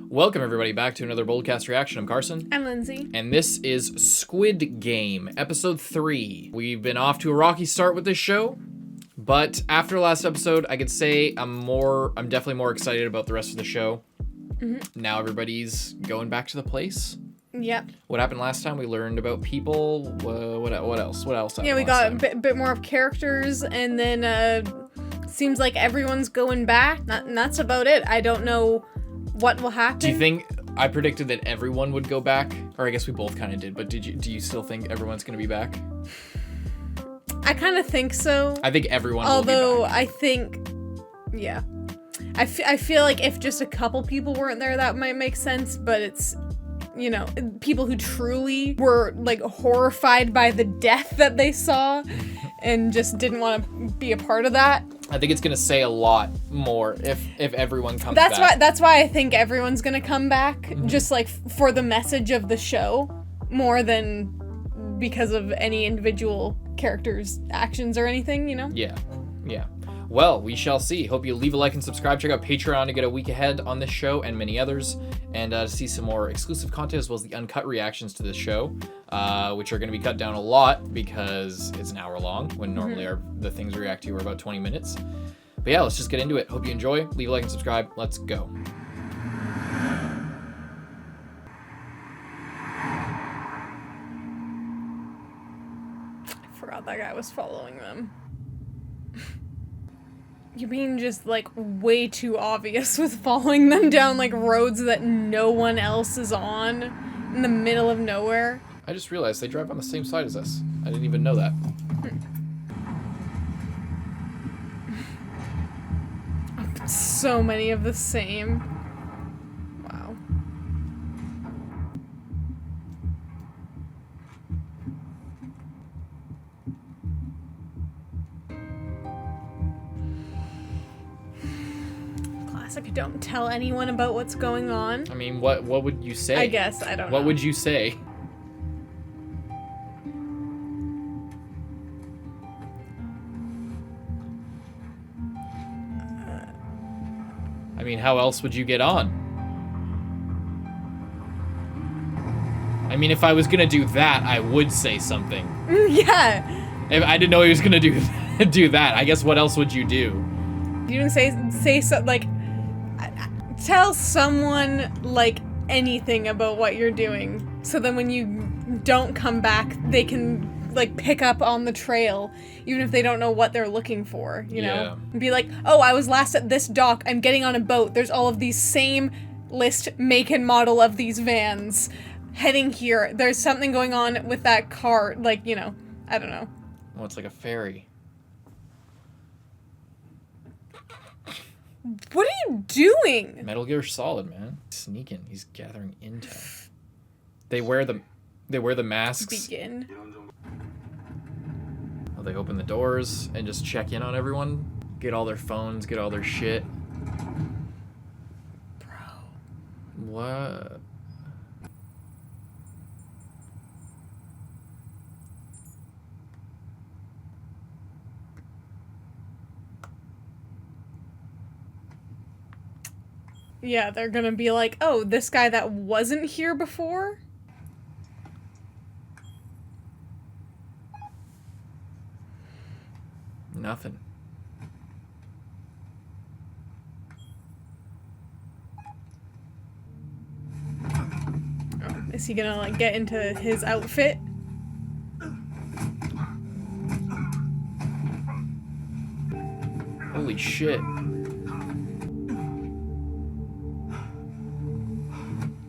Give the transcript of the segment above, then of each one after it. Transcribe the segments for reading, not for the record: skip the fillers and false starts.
Welcome everybody back to another BOLDcast reaction. I'm Carson. I'm Lindsay. And this is Squid Game, episode 3. We've been off to a rocky start with this show, but after last episode, I could say I'm definitely more excited about the rest of the show. Mm-hmm. Now everybody's going back to the place. Yep. What happened last time? We learned about people. What else? What else happened? Yeah, we got a bit more of characters, and then seems like everyone's going back. And that's about it. I don't know what will happen. Do you think I predicted that everyone would go back? Or I guess we both kind of did, but do you still think everyone's going to be back? I kind of think so. I think everyone will be back. I think, yeah. I feel like if just a couple people weren't there, that might make sense, but it's, you know, people who truly were, like, horrified by the death that they saw and just didn't want to be a part of that. I think it's going to say a lot more if everyone comes back. That's why I think everyone's going to come back, just, like, for the message of the show, more than because of any individual character's actions or anything, you know? Yeah. Well, we shall see. Hope you leave a like and subscribe. Check out Patreon to get a week ahead on this show and many others, and to see some more exclusive content as well as the uncut reactions to this show, which are going to be cut down a lot because it's an hour long when normally the things we react to are about 20 minutes. But yeah, let's just get into it. Hope you enjoy. Leave a like and subscribe. Let's go. I forgot that guy was following them. You're being just, like, way too obvious with following them down, like, roads that no one else is on in the middle of nowhere. I just realized they drive on the same side as us. I didn't even know that. So many of the same. Wow. Classic, don't tell anyone about what's going on. I mean, what would you say? I guess, I don't know. What would you say? I mean, how else would you get on? I mean, if I was gonna do that, I would say something. Yeah. If I didn't know he was gonna do that, I guess what else would you do? You didn't say so, like, tell someone, like, anything about what you're doing, so then when you don't come back, they can, like, pick up on the trail, even if they don't know what they're looking for, you know? And be like, oh, I was last at this dock, I'm getting on a boat, there's all of these same list, make, and model of these vans heading here, there's something going on with that car, like, you know, I don't know. Well, it's like a ferry. What are you doing? Metal Gear Solid, man. Sneaking. He's gathering intel. They wear the masks. Begin. Oh, they open the doors and just check in on everyone. Get all their phones, get all their shit. Bro. What? Yeah, they're gonna be like, oh, this guy that wasn't here before? Nothing. Oh, is he gonna, like, get into his outfit? Holy shit.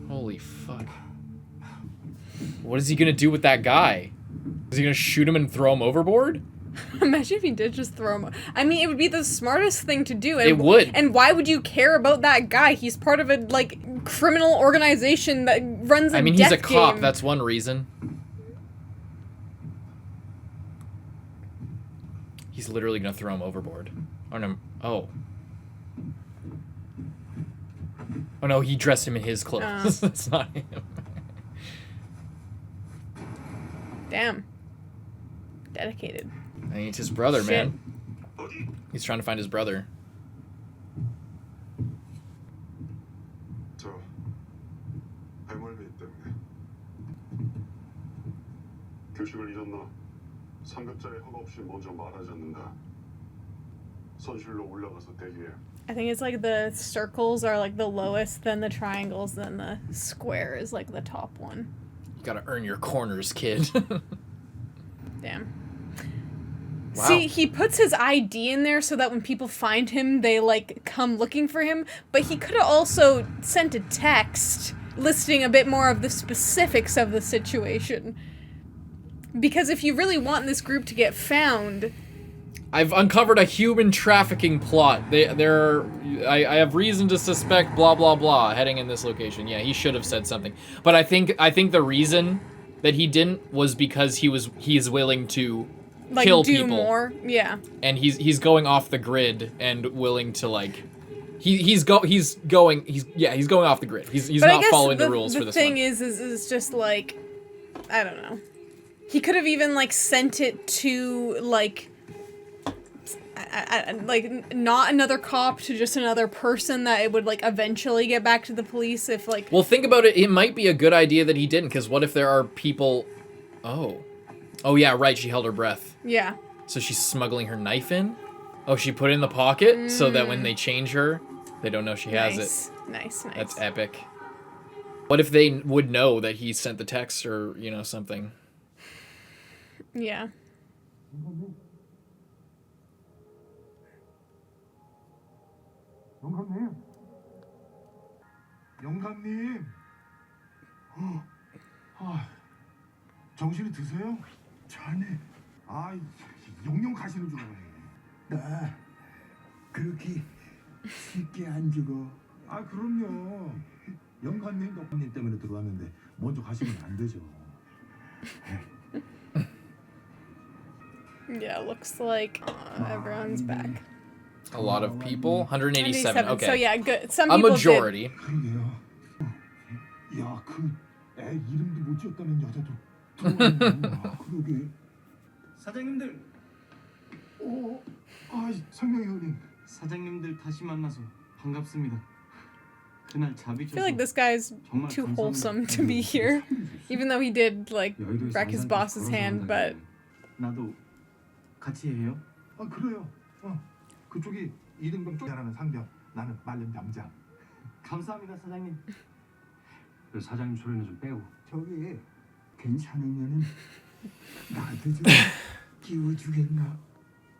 Holy fuck. What is he gonna do with that guy? Is he gonna shoot him and throw him overboard? Imagine if he did just throw him. I mean, it would be the smartest thing to do. And, it would. And why would you care about that guy? He's part of a, like, criminal organization that runs a I mean, death he's a cop. game. That's one reason. He's literally gonna throw him overboard. Oh no. Oh. Oh no, he dressed him in his clothes. That's not him. Damn. Dedicated. I mean, it's his brother, Shit. man. He's trying to find his brother. 알바비 때문에. 규칙을 잊었나? 상급자의 허가 없이 먼저 말하지 않는다. 선실로 올라가서 대기해. I think it's like the circles are like the lowest, then the triangles, then the square is like the top one. You gotta earn your corners, kid. Damn. Wow. See, he puts his ID in there so that when people find him, they, like, come looking for him. But he could have also sent a text listing a bit more of the specifics of the situation. Because if you really want this group to get found... I've uncovered a human trafficking plot. I have reason to suspect blah blah blah heading in this location. Yeah, he should have said something. But I think the reason that he didn't was because he's willing to like, kill do people. More. Yeah. And he's going off the grid and willing to like he's going off the grid. He's not following the rules for this one. The thing is just like, I don't know. He could have even like sent it to like like not another cop, to just another person that it would like eventually get back to the police if like... Well, think about it. It might be a good idea that he didn't, because what if there are people... Oh, yeah, right. She held her breath. Yeah. So she's smuggling her knife in? Oh, she put it in the pocket so that when they change her, they don't know she has it. Nice. That's epic. What if they would know that he sent the text or, something? Yeah. 영감님. 정신이 드세요? 자네. 영영 가시는 줄 알았네. 나 그렇게 쉽게 안 죽어. 그럼요. 영감님 덕분님 때문에 들어왔는데 먼저 가시면 안 되죠. Yeah, looks like everyone's back. A lot of people? 187. Okay. So yeah, good. Some a people majority. 그러게요. 야, 애 이름도 못 지었다는 여자도 들어왔네. 그러게. 사장님들. 상명이 형님. 사장님들 다시 만나서 반갑습니다. 그날 I feel like this guy's too wholesome to be here, even though he did like wreck his boss's hand. But 나도 같이 해요. 그래요. 그쪽이 이등병 쪽이라는 상병, 나는 말년 병장. 감사합니다, 사장님. 그 사장님 소리는 좀 빼고. 저기 괜찮으면은 나도 좀 끼워주겠나?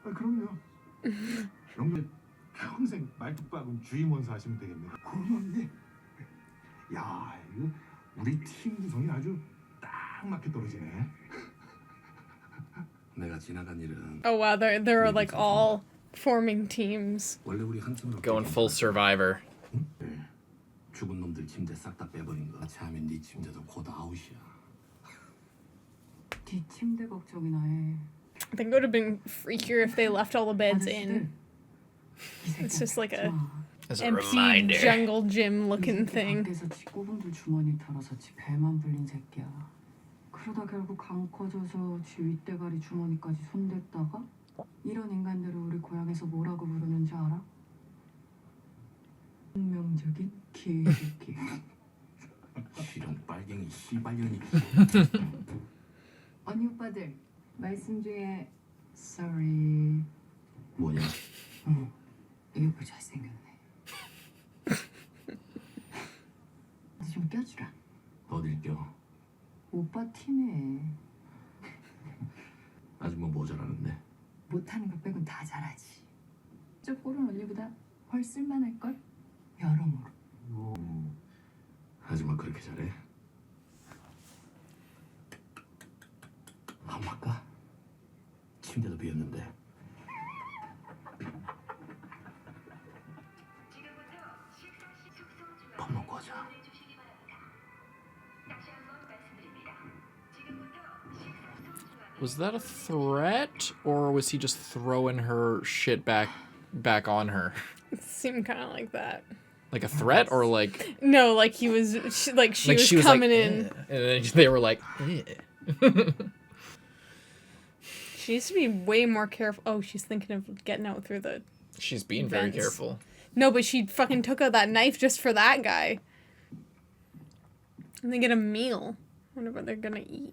그럼요. 영감 평생 말뚝박은 주임원사 하시면 되겠네요. 그런데 야, 이거 우리 팀 구성이 아주 딱 맞게 떨어지네. 내가 지나간 일은 oh wow, they're like all forming teams. 원래 우리 한 팀으로 Going full survivor. 죽은 놈들 침대 싹 다 빼버린 거. 같이 하면 네 침대도 곧 아웃이야. 네 침대 걱정이나 해. I think it would have been freakier if they left all the beds in. It's just like a As a empty reminder. jungle gym looking thing. 밖에서 지 꼬분들 주머니 털어서 지 배만 불린 새끼야. 그러다 결국 강 커져서 지 윗대가리 주머니까지 손댔다가 이런 인간들을 우리 고향에서 뭐라고 부르는지 알아? 운명적인 개새끼. 실은 빨갱이 씨발년이. 언니 오빠들 말씀 중에 sorry. 뭐냐? 이 오빠 잘생겼네. 너 좀 껴주라. 어딜 껴? 오빠 팀에 아직 뭐 모자라는데. 못하는 거 빼곤 다 잘하지. 저 꼴은 언니보다 훨 쓸만할걸? 여러모로. 하지만 그렇게 잘해? 안 바꿔? 침대도 비었는데. 밥 먹고 하자. Was that a threat, or was he just throwing her shit back on her? It seemed kind of like that. Like a threat, or like... No, like he was, she was coming in. And then they were like, She needs to be way more careful. Oh, she's thinking of getting out through the... She's being very vents. careful. No, but she fucking took out that knife just for that guy. And they get a meal. I wonder what they're gonna eat.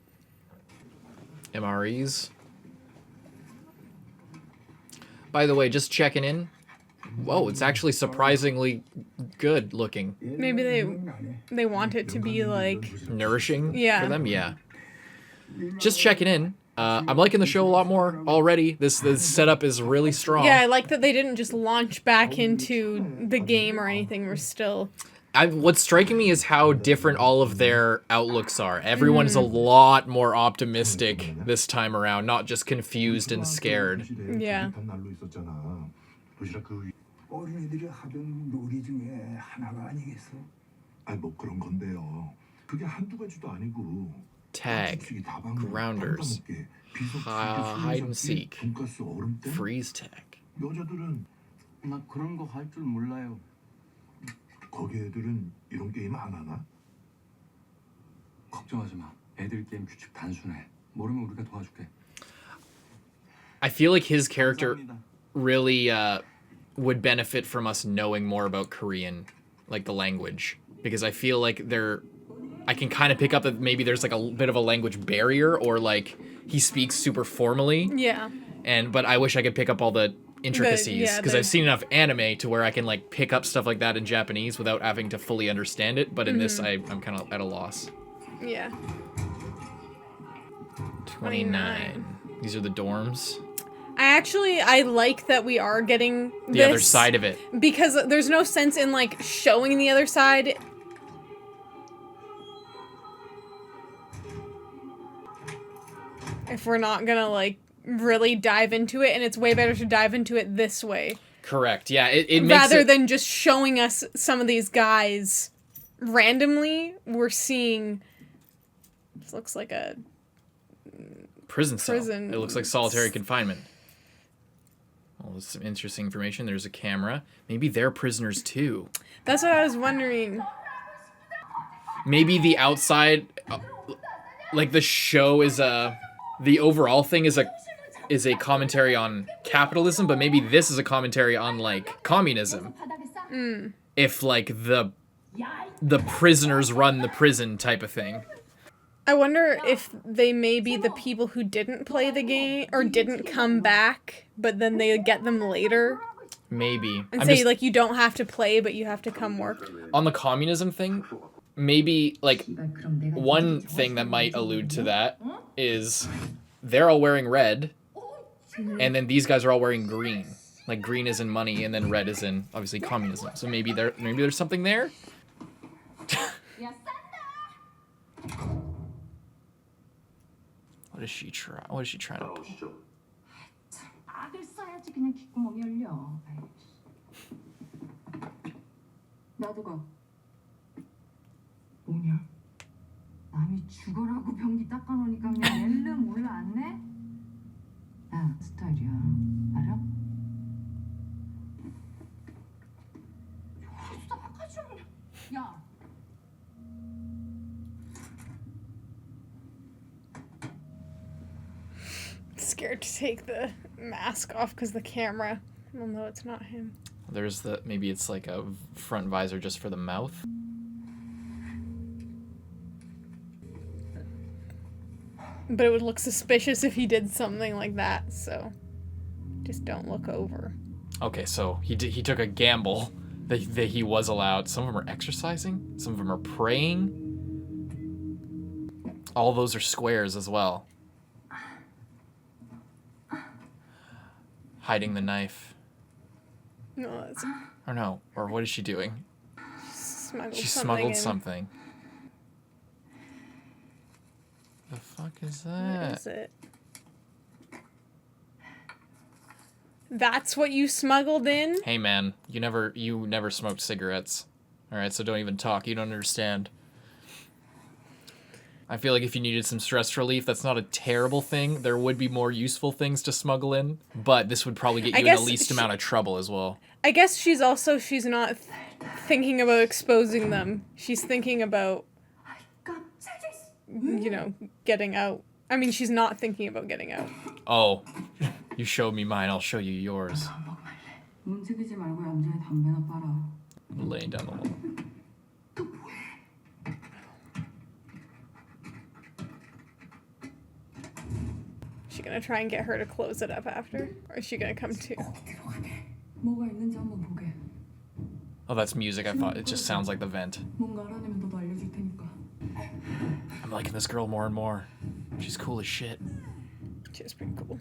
MREs. By the way, just checking in. Whoa, it's actually surprisingly good looking. Maybe they want it to be like Nourishing Yeah. for them, yeah. Just checking in. I'm liking the show a lot more already. This setup is really strong. Yeah, I like that they didn't just launch back into the game or anything. We're still What's striking me is how different all of their outlooks are. Everyone is a lot more optimistic this time around, not just confused and scared. Yeah. 난로 있었잖아. 도시락 그 어린애들이 하던 놀이 중에 하나가 아니겠어? 아니 뭐 그런 건데요. 그게 한두 가지도 아니고. Tag, grounders, hide and seek, freeze tag. 여자들은 나 그런 거 할 줄 몰라요. 거기 애들은 이런 게임 안 하나? 걱정하지 마. 애들 게임 규칙 단순해. 모르면 우리가 도와줄게. I feel like his character 감사합니다. really would benefit from us knowing more about Korean, like the language, because I feel like I can kind of pick up that maybe there's like a bit of a language barrier, or like he speaks super formally. Yeah. But I wish I could pick up all the intricacies, because the- I've seen enough anime to where I can like pick up stuff like that in Japanese without having to fully understand it. But in this, I'm kind of at a loss. Yeah. 29. These are the dorms. I like that we are getting The other side of it. because there's no sense in like showing the other side. If we're not gonna like really dive into it, and it's way better to dive into it this way Correct. Yeah, it makes rather it... than just showing us some of these guys randomly. We're seeing this looks like a prison cell. prison. It looks like solitary confinement. Well, there's some interesting information. There's a camera. Maybe they're prisoners too. That's what I was wondering. Maybe the outside, like the show is the overall thing is a commentary on capitalism, but maybe this is a commentary on like communism. If like the prisoners run the prison type of thing. I wonder if they may be the people who didn't play the game or didn't come back, but then they get them later Maybe. and I'm say just- like you don't have to play, but you have to come work. on the communism thing, maybe like one thing that might allude to that is they're all wearing red, and then these guys are all wearing green. Like green is in money, and then red is in obviously communism. So maybe there's something there. What is she trying? What is she trying to? 나오시죠. 악을 써야지 그냥 귓구멍이 열려. 아이씨. 나도 가. 뭐냐? 남이 죽어라고 변기 닦아놓으니까 그냥 낼름 올라왔네? 야, 스타일이야. 알아? 싸가지 없네. 야. Scared to take the mask off because the camera will know it's not him. There's maybe it's like a front visor just for the mouth. But it would look suspicious if he did something like that, so just don't look over. Okay, so he took a gamble that he was allowed. Some of them are exercising. Some of them are praying. All those are squares as well. Hiding the knife. No, that's Or no. Or what is she doing? smuggled She something smuggled in. something. The fuck is What that? is it? That's what you smuggled in? Hey man, you never smoked cigarettes. Alright, so don't even talk. You don't understand. I feel like if you needed some stress relief, that's not a terrible thing. There would be more useful things to smuggle in, but this would probably get I you in the guess least amount of trouble as well. I guess she's not thinking about exposing them. She's thinking about, getting out. I mean, she's not thinking about getting out. Oh, you showed me mine, I'll show you yours. 움직이지 말고 얌전히 담배나 빨아. Laying down the wall. Is she gonna try and get her to close it up after? Or is she gonna come too? 뭐가 있는지 한번 보게. Oh, that's music. I thought it just sounds like the vent. 뭔가 알아내면 너도 알려줄 테니까. I'm liking this girl more and more. She's cool as shit. She's pretty cool.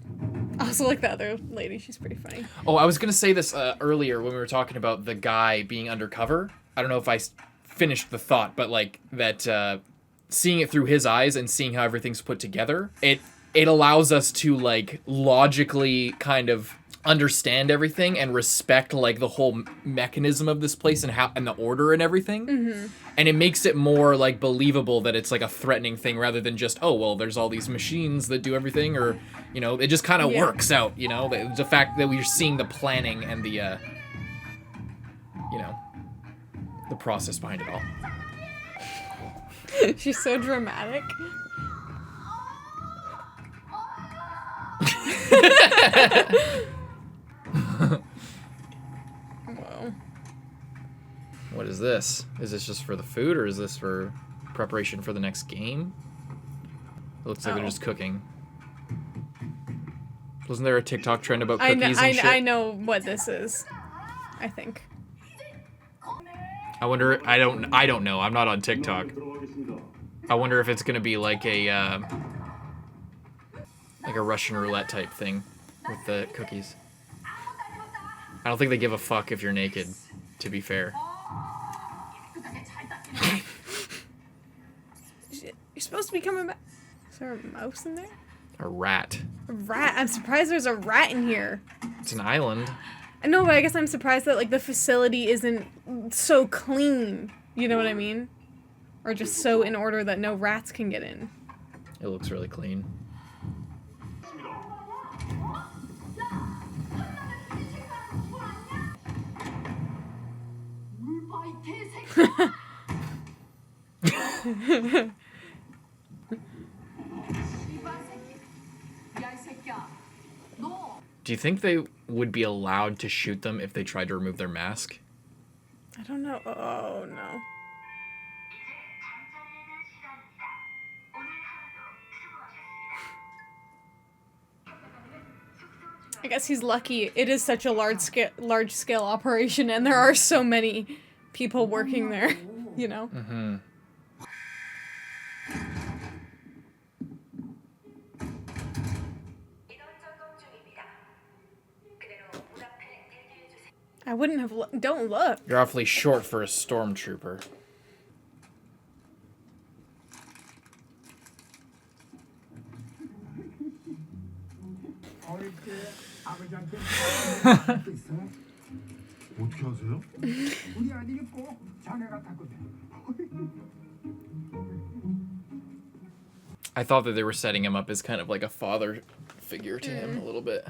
I also like the other lady. She's pretty funny. Oh, I was going to say this earlier when we were talking about the guy being undercover. I don't know if I finished the thought, but like that seeing it through his eyes and seeing how everything's put together, it allows us to like logically kind of understand everything and respect like the whole mechanism of this place and the order and everything. Mm-hmm. And it makes it more like believable that it's like a threatening thing rather than just, oh well, there's all these machines that do everything, or you know, it just kind of works out, you know, the fact that we're seeing the planning and the you know, the process behind it all. She's so dramatic. Whoa. What is this? Is this just for the food, or is this for preparation for the next game? It looks like they're just cooking. Wasn't there a TikTok trend about cookies and shit? I know what this is. I think. I wonder. I don't know. I'm not on TikTok. I wonder if it's gonna be like a Russian roulette type thing with the cookies. I don't think they give a fuck if you're naked, to be fair. You're supposed to be coming back. Is there a mouse in there? A rat. A rat? I'm surprised there's a rat in here. It's an island. I know, but I guess I'm surprised that like the facility isn't so clean. You know what I mean? Or just so in order that no rats can get in. It looks really clean. Do you think they would be allowed to shoot them if they tried to remove their mask? I don't know. Oh, no. I guess he's lucky. It is such a large scale operation, and there are so many people working there, you know? Mm-hmm. I wouldn't have don't look. You're awfully short for a stormtrooper. 아버지한테 수 있어? 어떻게 하세요? 우리 아들이 꼭 자네 같았거든. I thought that they were setting him up as kind of like a father figure to him a little bit.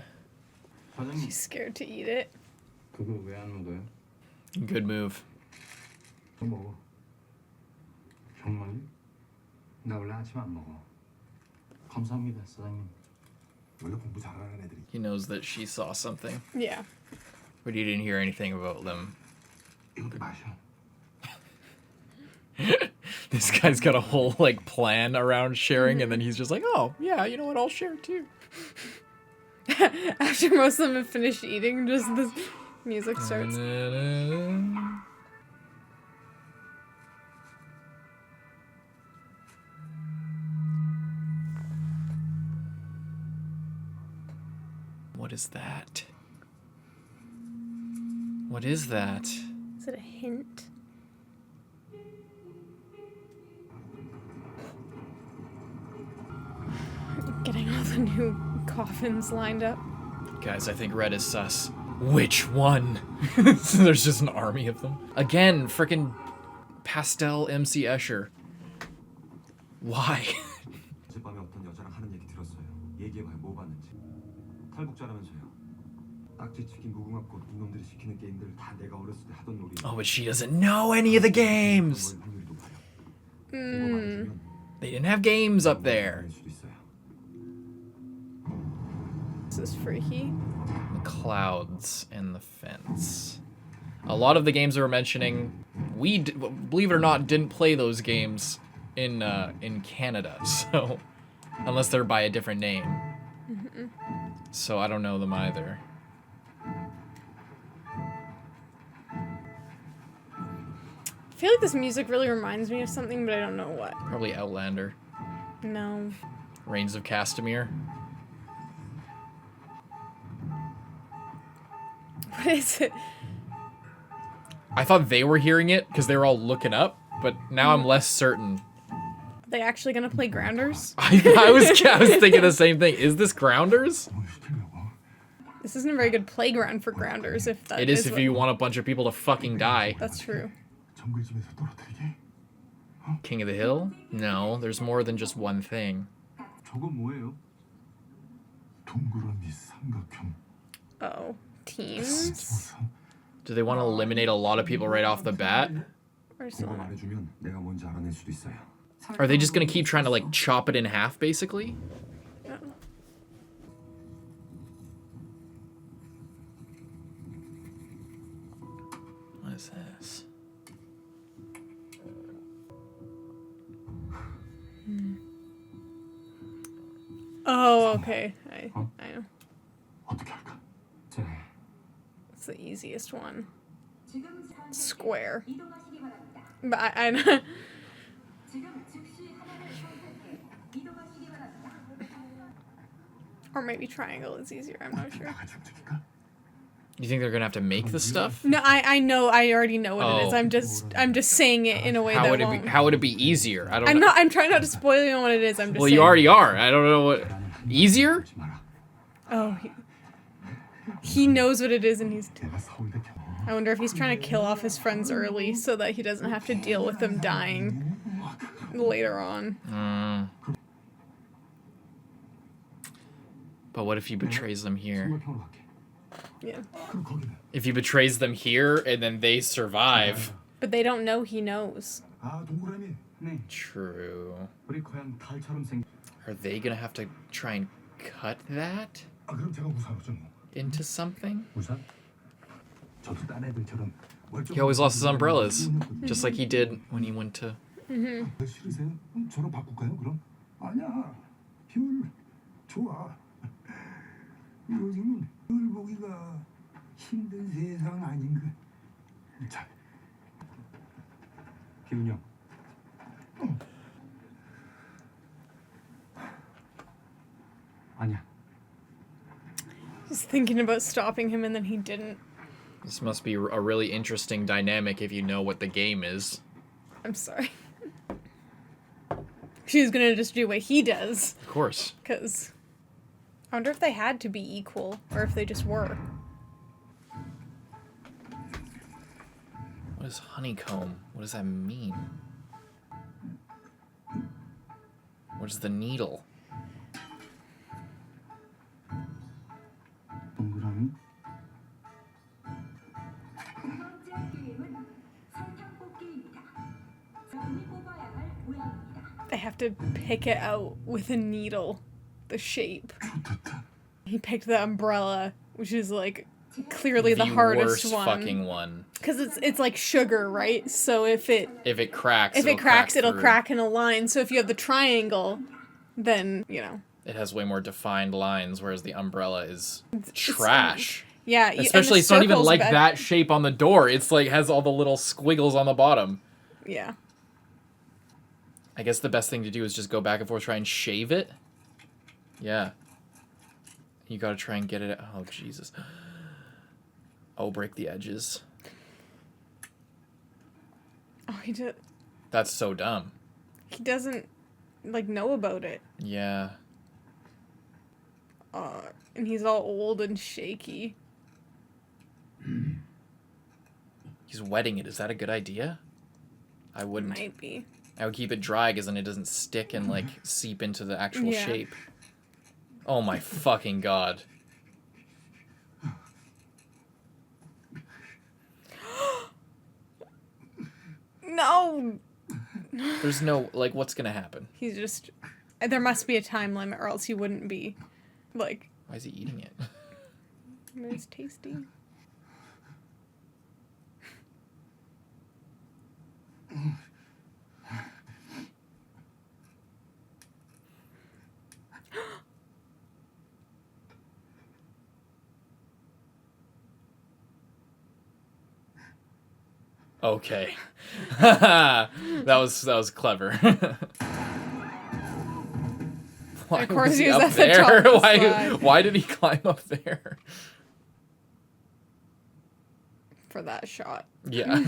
사장님, She's scared to eat it. 그거 왜 안 먹어요? Good move. 먹어. 정말요? 나 원래 아침 안 먹어. 감사합니다, 사장님. 원래 공부 잘하는 애들이. He knows that she saw something, Yeah. but he didn't hear anything about them. 이것도 마셔. This guy's got a whole like plan around sharing, and then he's just like, "Oh, yeah, you know what? I'll share too." After most of them have finished eating, just the music starts. What is that? What is that? Is it a hint? Getting all the new coffins lined up. Guys, I think red is sus. Which one? There's just an army of them. Again, frickin' Pastel MC Escher. Why? 어젯밤에 어떤 여자랑 하는 얘기 들었어요. 얘기해봐요, 뭐 봤는지. 탈북자라면서요. 딱지치기 무궁화꽃 이놈들이 시키는 게임들 다 내가 어렸을 때 하던 놀이. Oh, but she doesn't know any of the games. 확률도 봐요. 그거 말해주면 They didn't have games up there. 수도 있어요. This is freaky. The clouds and the fence. A lot of the games they were mentioning, we believe it or not didn't play those games in Canada. So unless they're by a different name. So I don't know them either. I feel like this music really reminds me of something, but I don't know what. Probably Outlander. No. Reigns of Castamere. What is it? I thought they were hearing it because they were all looking up, but now I'm less certain. Are they actually gonna play Grounders? I was thinking the same thing. Is this Grounders? This isn't a very good playground for Grounders, if that It is is if what- you want a bunch of people to fucking die. That's true. 정글집에서 떨어뜨리게? King of the Hill? No, there's more than just one thing. 저건 뭐예요? 동그라미 삼각형. Oh. Teams? 지모사. Do they want to eliminate a lot of people right off the bat? Or 그거 something. 말해주면 내가 뭔지 알아낼 수도 있어요. Are they just gonna keep trying to like chop it in half, basically? What is this? Oh, okay. I know. 어떻게 할까? 자, It's the easiest one. Square. But I know. Or maybe triangle is easier, I'm not sure. 같이 움직일까? You think they're gonna have to make this stuff? No, I know, I already know what it is. Oh. I'm just saying it in a way How that would it won't. be? How would it be easier? I don't know. I'm trying not to spoil you on what it is, I'm just Well, saying. you already are. I don't know what. Easier? 하지 마라. Oh, he knows what it is and he's... 내가 서울대 경. I wonder if he's trying to kill off his friends early so that he doesn't have to deal with them dying later on. But what if he betrays them here? 삼각형으로 갈게. Yeah. 그럼 거기는? If he betrays them here and then they survive. But they don't know he knows. 아 동그라미. 네, True. 우리 고향 달처럼 생. Are they gonna have to try and cut that 아 그럼 제가 우산으로 뭐. into something? 우산? 저도 딴 애들처럼. He always lost his umbrellas, just like he did when he went to. 싫으세요? 저랑 바꿀까요 그럼? 아니야. 별 좋아. 요즘은 별 보기가 힘든 세상 아닌가. 자, 기훈이 형. 아니야. He's thinking about stopping him and then he didn't. This must be a really interesting dynamic if you know what the game is. I'm sorry. She's gonna just do what he does. Of course. Because I wonder if they had to be equal or if they just were. What is honeycomb? What does that mean? What is the needle? 동그라미. They have to pick it out with a needle. The shape. 좋겠다. He picked the umbrella, which is like clearly the hardest worst one. fucking one. Because it's like sugar, right? So if it cracks, it'll through. crack in a line. So if you have the triangle, then you know. It has way more defined lines, whereas the umbrella is trash. Yeah, and the Especially, it's not even circle's like bad. that shape on the door. It's like has all the little squiggles on the bottom. Yeah. I guess the best thing to do is just go back and forth, try and shave it. Yeah. You gotta try and get it. Oh, Jesus. Oh, break the edges. Oh, he did. That's so dumb. He doesn't like know about it. Yeah. And he's all old and shaky. He's wetting it. Is that a good idea? I wouldn't. Might be. I would keep it dry because then it doesn't stick and like seep into the actual Yeah. shape. Oh my fucking god. No. There's no, like, what's gonna happen? He's just. There must be a time limit, or else he wouldn't be. Like. Why is he eating it? It's tasty. Okay. that was clever. Why Of course was he he was up at the top there? of the slide. Why did he climb up there? For that shot. Yeah.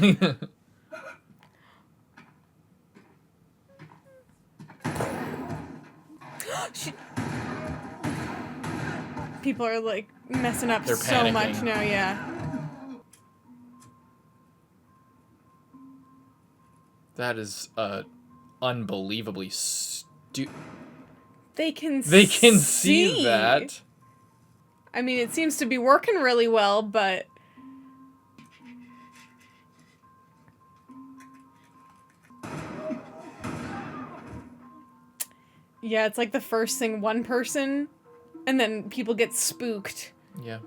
People are like messing up They're so panicking. much now, yeah. That is unbelievably They can see that. I mean, it seems to be working really well, but yeah, it's like the first thing one person, and then people get spooked. Yeah.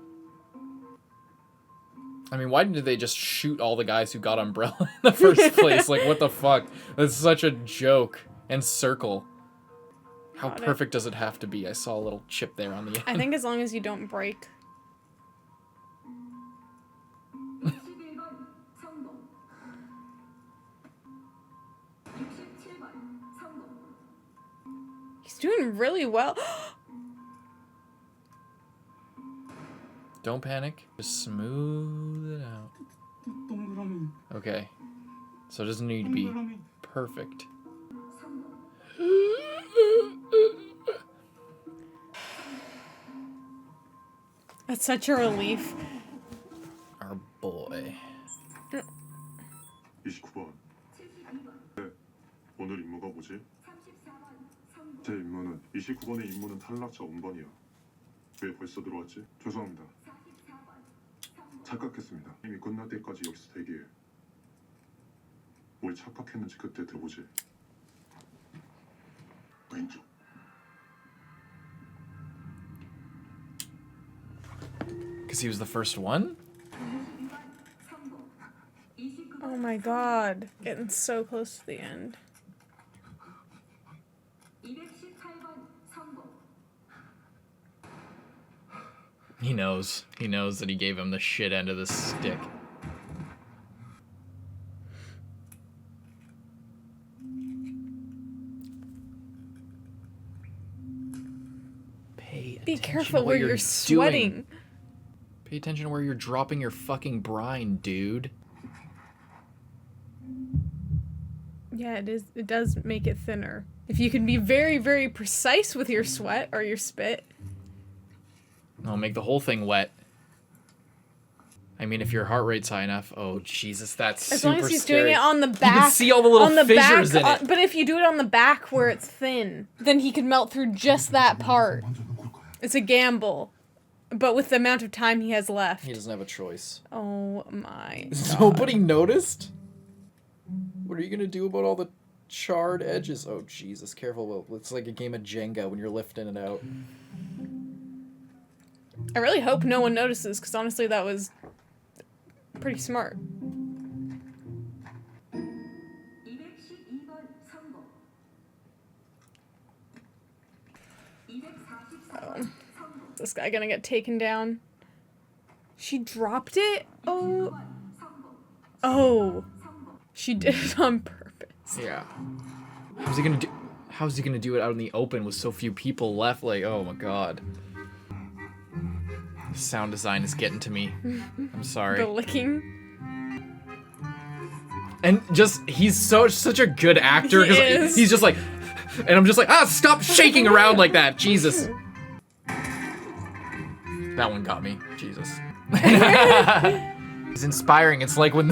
I mean, why did they just shoot all the guys who got Umbrella in the first place? Like, what the fuck? That's such a joke. And Circle. How Got it. perfect does it have to be? I saw a little chip there on the end. I think as long as you don't break. He's doing really well. Don't panic. Just smooth it out. Okay. So it doesn't need to be perfect. That's such a relief. Our boy. 29번. 네, 오늘 임무가 뭐지? 제 임무는 29번의 임무는 탈락자 운반이야. 왜 벌써 들어왔지? 죄송합니다. 착각했습니다. 이미 끝날 때까지 여기서 대기해. 뭘 착각했는지 그때 들어보지. 왼쪽. Because he was the first one? Oh my god. Getting so close to the end. He knows. He knows that he gave him the shit end of the stick. Pay Be attention careful to what where you're doing. sweating. Pay attention to where you're dropping your fucking brine, dude. Yeah, it does make it thinner. If you can be very, very precise with your sweat or your spit. I'll make the whole thing wet. I mean, if your heart rate's high enough. Oh, Jesus, that's As super long as he's scary. doing it on the back. You can see all the little on the fissures back, in it. But if you do it on the back where it's thin, then he can melt through just that part. It's a gamble. But with the amount of time he has left. He doesn't have a choice. Oh my god. Nobody noticed? What are you gonna do about all the charred edges? Oh, Jesus, careful, Will. It's like a game of Jenga when you're lifting it out. I really hope no one notices, because honestly that was pretty smart. Oh. This guy gonna get taken down? She dropped it? Oh. Oh. She did it on purpose. Yeah. How's he gonna do it out in the open with so few people left? Like, oh my god. Sound design is getting to me. I'm sorry. The licking. And just, he's such a good actor. He 'cause is. He's just like, and I'm just like, stop shaking around like that. Jesus. That one got me. Jesus. It's inspiring. It's like when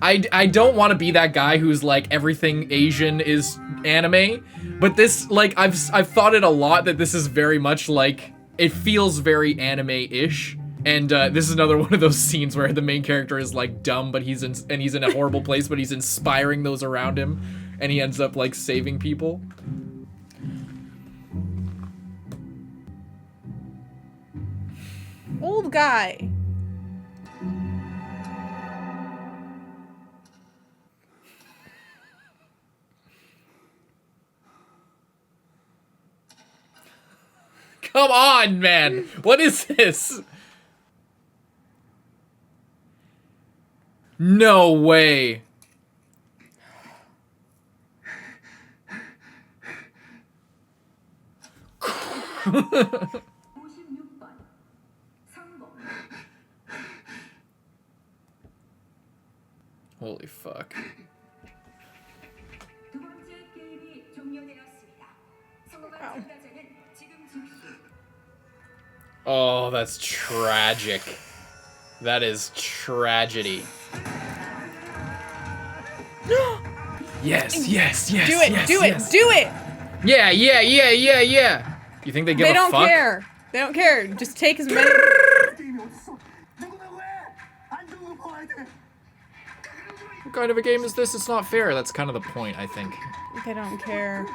I don't want to be that guy who's like everything Asian is anime, but this, like, I've thought it a lot that this is very much like, it feels very anime-ish. And this is another one of those scenes where the main character is like dumb, but he's in a horrible place, but he's inspiring those around him, and he ends up like saving people. Old guy. Come on, man! What is this? No way. Holy fuck. Oh, that's tragic. That is tragedy. Yes, yes, yes. Do it, yes, do yes. it, do it! Yeah. You think they give They a don't fuck? care. They don't care. Just take as many. What kind of a game is this? It's not fair. That's kind of the point, I think. They don't care.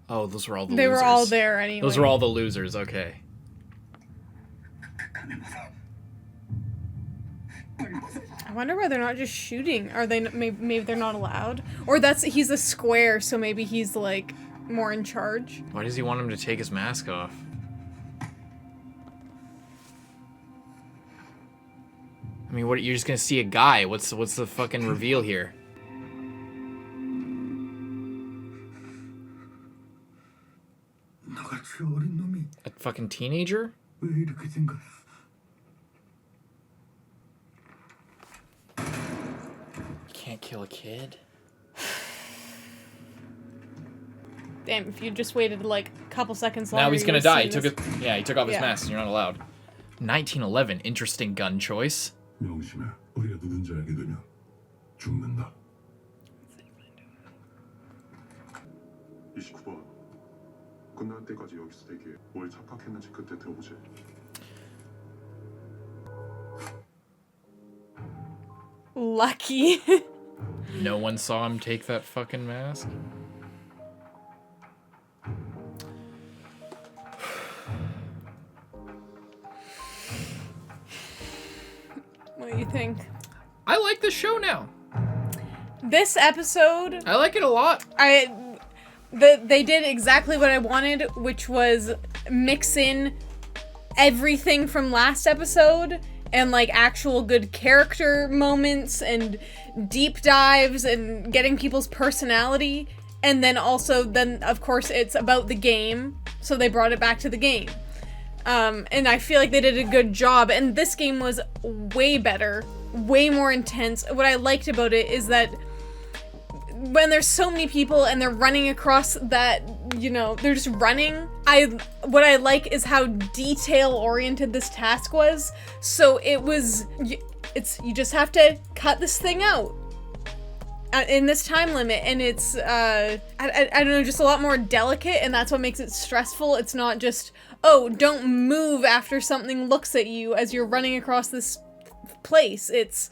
Oh, those were all the They losers. were all there anyway. Those were all the losers, okay. I wonder why they're not just shooting. Are they? Maybe they're not allowed. Or he's a square, so maybe he's like more in charge. Why does he want him to take his mask off? I mean, what? You're just gonna see a guy. What's the fucking reveal here? 너같이 어린 놈이 A fucking teenager? 왜 이렇게 된 거야? You can't kill a kid. Damn! If you just waited like a couple seconds longer. Now he's you gonna would've die. He seen took this. it. Yeah, he took off his Yeah. mask. You're not allowed. 1911. Interesting gun choice. 명심해. 우리가 누군지 알게 되면 죽는다. 29번. 끝날 때까지 여기서 대기해. 뭘 착각했는지 그때 들어보지. Lucky. No one saw him take that fucking mask. What do you think? I like this show now. This episode, I like it a lot. they did exactly what I wanted, which was mix in everything from last episode and like actual good character moments and deep dives and getting people's personality. And then of course it's about the game, so they brought it back to the game. And I feel like they did a good job, and this game was way better, way more intense. What I liked about it is that when there's so many people and they're running across that, you know, they're just running, what I like is how detail-oriented this task was. So you just have to cut this thing out in this time limit, and it's I don't know, just a lot more delicate, and that's what makes it stressful. It's not just, oh, don't move after something looks at you as you're running across this place. It's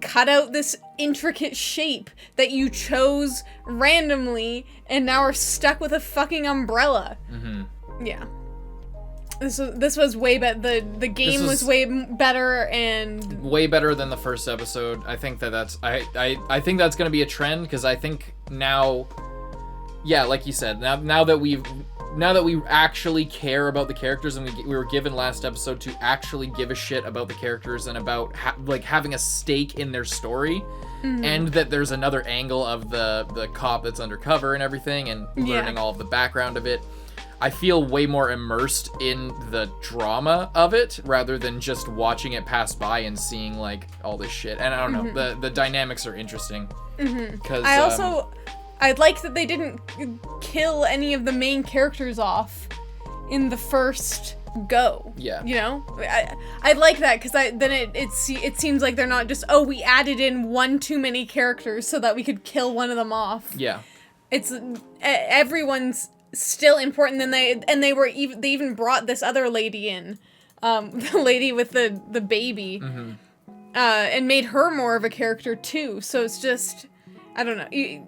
cut out this intricate shape that you chose randomly and now are stuck with a fucking umbrella. Mm-hmm. Yeah. This was way better. The game was way better and way better than the first episode. I think that's I think that's gonna be a trend, because I think now, yeah, like you said, now that we actually care about the characters, and we were given last episode to actually give a shit about the characters and about having a stake in their story, and that there's another angle of the cop that's undercover and everything, and learning all of the background of it. I feel way more immersed in the drama of it rather than just watching it pass by and seeing like all this shit. And I don't know, the dynamics are interesting. Because I liked that they didn't kill any of the main characters off in the first go. Yeah. You know? I like that, because then it seems like they're not just, oh, we added in one too many characters so that we could kill one of them off. Yeah. It's everyone's still important. Then they even brought this other lady in, the lady with the baby, and made her more of a character too. So it's just, I don't know. You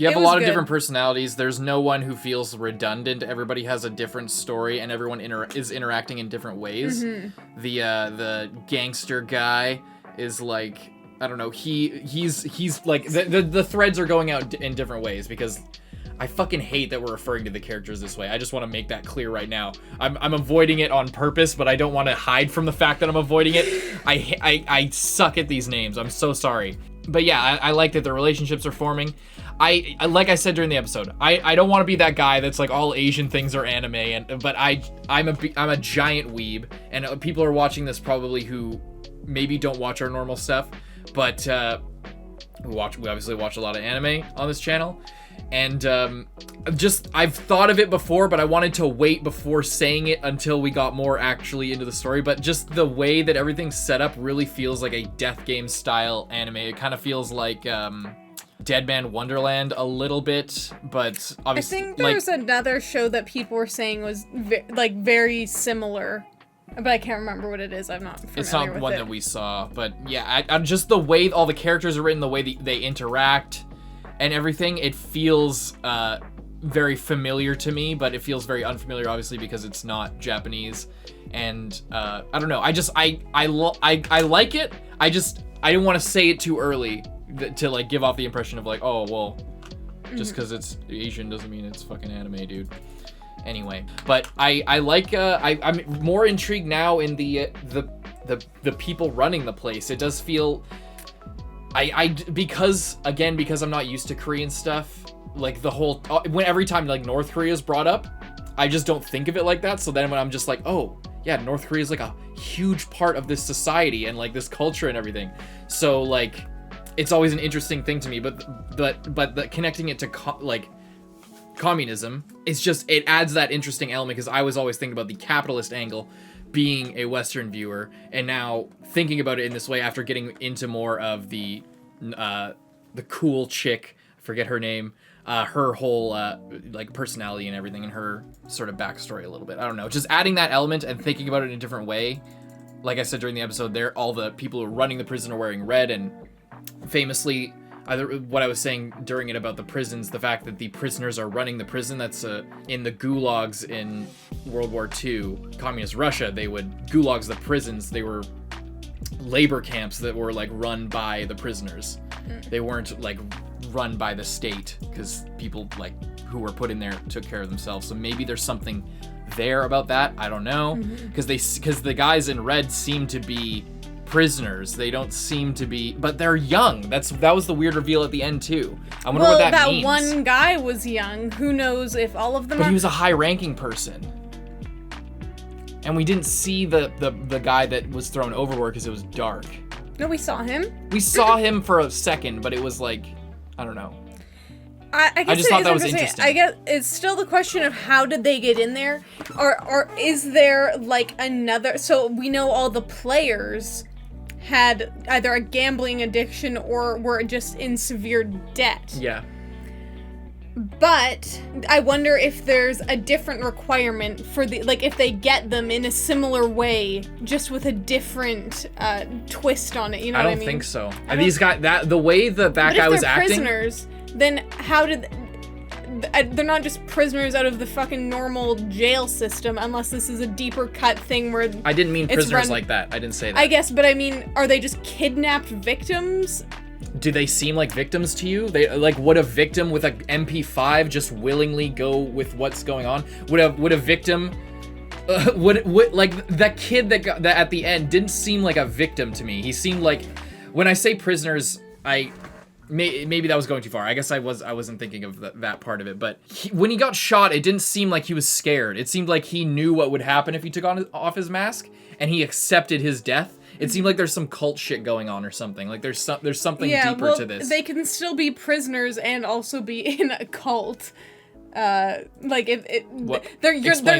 have a lot of different personalities. There's no one who feels redundant. Everybody has a different story, and everyone is interacting in different ways. The gangster guy is like, I don't know. He's like the threads are going out in different ways, because I fucking hate that we're referring to the characters this way. I just want to make that clear right now. I'm avoiding it on purpose, but I don't want to hide from the fact that I'm avoiding it. I suck at these names. I'm so sorry. But yeah, I like that the relationships are forming. I like I said during the episode, I don't want to be that guy that's like all Asian things are anime, but I'm a giant weeb, and people are watching this probably who maybe don't watch our normal stuff, but we obviously watch a lot of anime on this channel. And I've thought of it before, but I wanted to wait before saying it until we got more actually into the story. But just the way that everything's set up really feels like a Death Game style anime. It kind of feels like Dead Man Wonderland a little bit, but obviously I think there's another show that people were saying was very similar, but I can't remember what it is. I'm not familiar with it. It's not one that we saw, but yeah, I just the way all the characters are written, the way they interact and everything, it feels very familiar to me, but it feels very unfamiliar, obviously, because it's not Japanese. And I don't know. I like it. I didn't want to say it too early to like give off the impression of like, oh well, just because it's Asian doesn't mean it's fucking anime, dude. Anyway, but I'm more intrigued now in the people running the place. It does feel. Because I'm not used to Korean stuff, like the whole, every time like North Korea is brought up, I just don't think of it like that. So then when I'm just like, oh yeah, North Korea is like a huge part of this society and like this culture and everything. So like, it's always an interesting thing to me, but connecting it to communism, it adds that interesting element, because I was always thinking about the capitalist angle being a Western viewer, and now thinking about it in this way after getting into more of the cool chick, I forget her name, her whole like personality and everything, and her sort of backstory a little bit. I don't know, just adding that element and thinking about it in a different way. Like I said during the episode, all the people who are running the prison are wearing red, and famously, what I was saying during it about the prisons, the fact that the prisoners are running the prison, that's in the gulags in World War II, Communist Russia, gulags the prisons, they were labor camps that were like run by the prisoners. They weren't like run by the state, because people like who were put in there took care of themselves. So maybe there's something there about that. I don't know, because the guys in red seem to be prisoners. They don't seem to be, but they're young. That was the weird reveal at the end too. I wonder what that means. Well, that one guy was young. Who knows if all of them But he was a high-ranking person. And we didn't see the guy that was thrown overboard because it was dark. No, we saw him. We saw him for a second, but it was like, I don't know. I guess just thought that was interesting. I guess it's still the question of how did they get in there, or is there like another? So we know all the players had either a gambling addiction or were just in severe debt. Yeah. But I wonder if there's a different requirement for if they get them in a similar way, just with a different twist on it. You know what I mean? I don't think so. These guys, the way that guy was acting. Prisoners, then how did? They're not just prisoners out of the fucking normal jail system, unless this is a deeper cut thing where. I didn't mean prisoners like that. I didn't say that. I guess, but I mean, are they just kidnapped victims? Do they seem like victims to you? Would a victim with a MP5 just willingly go with what's going on? Would a victim, would like that kid that at the end didn't seem like a victim to me. He seemed like, when I say prisoners, maybe that was going too far. I guess I wasn't thinking of that part of it. But when he got shot, it didn't seem like he was scared. It seemed like he knew what would happen if he took off his mask, and he accepted his death. It seemed like there's some cult shit going on or something. Like there's something deeper to this. They can still be prisoners and also be in a cult. Explain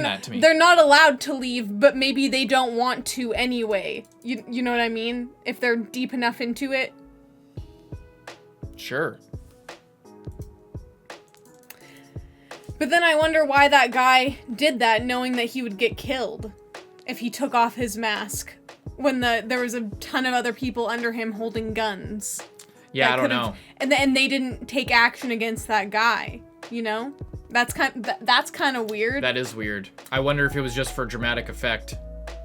that to me. They're not allowed to leave, but maybe they don't want to anyway. You know what I mean? If they're deep enough into it. Sure. But then I wonder why that guy did that, knowing that he would get killed if he took off his mask. When there was a ton of other people under him holding guns. Yeah, I don't know. And they didn't take action against that guy, you know? That's kind of weird. That is weird. I wonder if it was just for dramatic effect.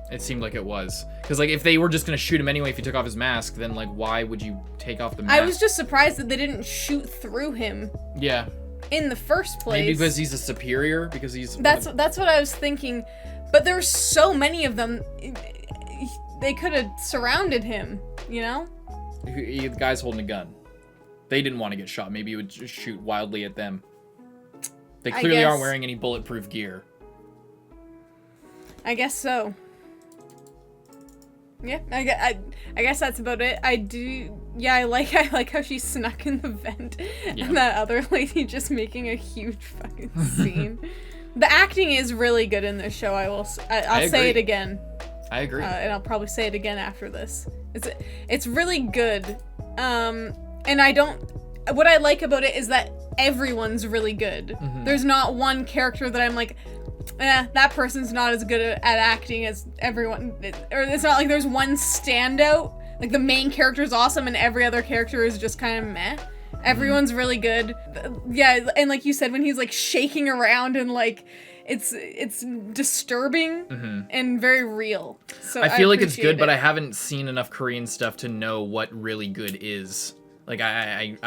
It seemed like it was. Because, like, if they were just going to shoot him anyway if he took off his mask, then, like, why would you take off the mask? I was just surprised that they didn't shoot through him. Yeah. in the first place. Maybe because he's a superior, because he's... That's what I was thinking. But there's so many of them. They could have surrounded him, you know? The guy's holding a gun. They didn't want to get shot. Maybe he would just shoot wildly at them. They clearly aren't wearing any bulletproof gear. I guess so. Yeah, I guess that's about it. I like how she snuck in the vent, and that other lady just making a huge fucking scene. The acting is really good in this show. I'll say it again. I agree. And I'll probably say it again after this. It's really good. And what I like about it is that everyone's really good. Mm-hmm. There's not one character that I'm like, that person's not as good at acting as everyone. Or it's not like there's one standout. Like the main character is awesome and every other character is just kind of meh. Everyone's really good. Yeah, and like you said, when he's like shaking around and like it's disturbing and very real. So I feel like it's good, but I haven't seen enough Korean stuff to know what really good is. Like I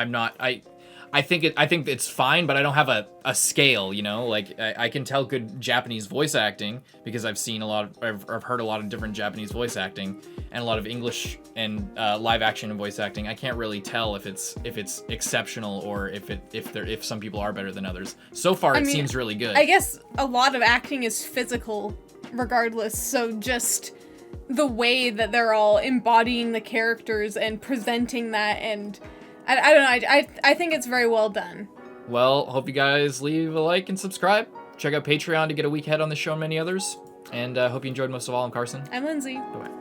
think it's fine, but I don't have a scale, you know? Like I can tell good Japanese voice acting because I've heard a lot of different Japanese voice acting and a lot of English and live action and voice acting. I can't really tell if it's exceptional or if some people are better than others. So far, it seems really good. I guess a lot of acting is physical, regardless. So just the way that they're all embodying the characters and presenting that, and I don't know. I think it's very well done. Well, hope you guys leave a like and subscribe. Check out Patreon to get a week ahead on the show and many others. And hope you enjoyed most of all. I'm Carson. I'm Lindsay. Bye-bye.